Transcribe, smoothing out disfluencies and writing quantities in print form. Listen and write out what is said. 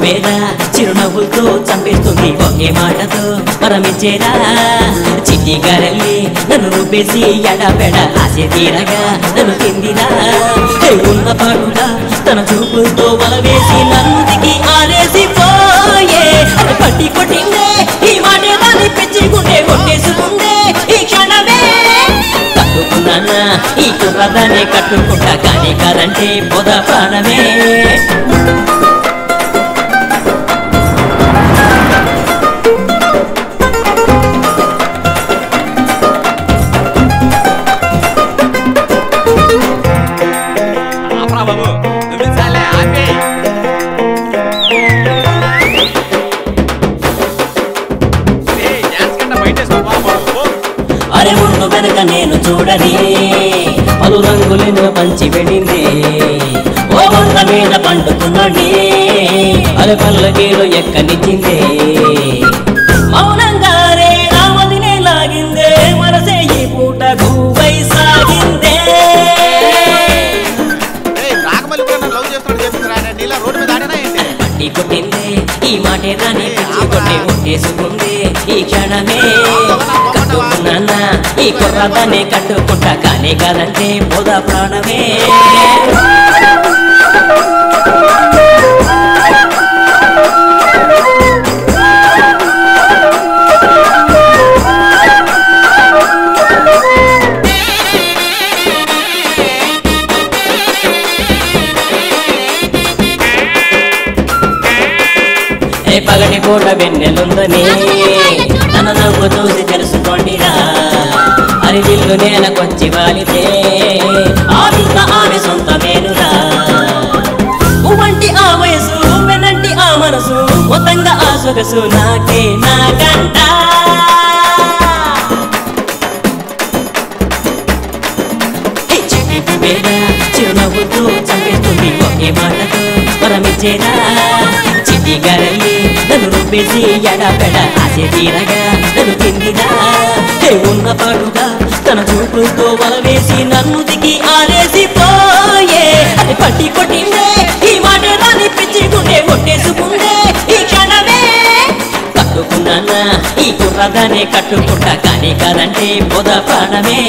వేరా చిరునవ్వులతో చంపేస్తుంది ఒకే మాటతో పరమించేరా చిట్టి గారెల్లి నన్ను రుబ్బేసి ఎడబెడ ఆశ తీరగా నన్ను తిందిరా ఉన్న పాటుగా తన చూపులతో వలవేసి నన్నుదికి ఆరేసి పోయే అది పట్టి కొట్టిందే ఈ మాట దాన్ని పెంచుకుంటే కొట్టేసుకుందే ఈ క్షణమే కట్టుకున్నానా ఈ కుర్రదాన్ని కట్టుకుంటా కానీ కాదంటే పొద ప్రాణమే అరే ముందు వెనక నేను చూడని పలు రంగులను పంచి వెళ్ళింది ఓ వంద మీద పండుకున్నాండి అరే పల్లకీలో ఎక్కనిచ్చింది మౌనంగానే రామదినే లాగిందే మనసే ఈ పూట గువై సాగిందే పట్టి కొట్టిందే ఈ మాటే దాన్ని పిచ్చి కొట్టి ఒట్టేసుకుందే ఈ క్షణమే కట్టుకున్నా ఈ కుర్రదాన్ని కట్టుకుంటా కానీ కాదంటే పొద ప్రాణమే పగటి పూట వెన్నెలుందని తన నవ్వు చూసి తెలుసుకోండిరా అని విల్లు నేలకొచ్చి వాలితే ఆవింత ఆమె సొంతమేనురా ఉవంటి ఆ వయసు వెనంటి ఆ మనసు మొత్తంగా ఆ సొగసు నాకే నాకంట చిరునవ్వుతో చంపేస్తుంది ఒకే మాటతో పరమిచ్చేరా చిట్టి గారెల్లి నన్ను రుబ్బేసి ఎడబెడ ఆశ తీరగా నన్ను తిందిరా ఉన్న పాటుగా తన చూపులతో వలవేసి నన్ను దిగి ఆరేసి పోయే అది పట్టి కొట్టిందే ఈ మాట దాన్ని పెంచుకుంటే కొట్టేసుకుందే ఈ క్షణమే కట్టుకున్నానా ఈ కుర్రదాన్ని కట్టుకుంటా కానీ కాదంటే పొద ప్రాణమే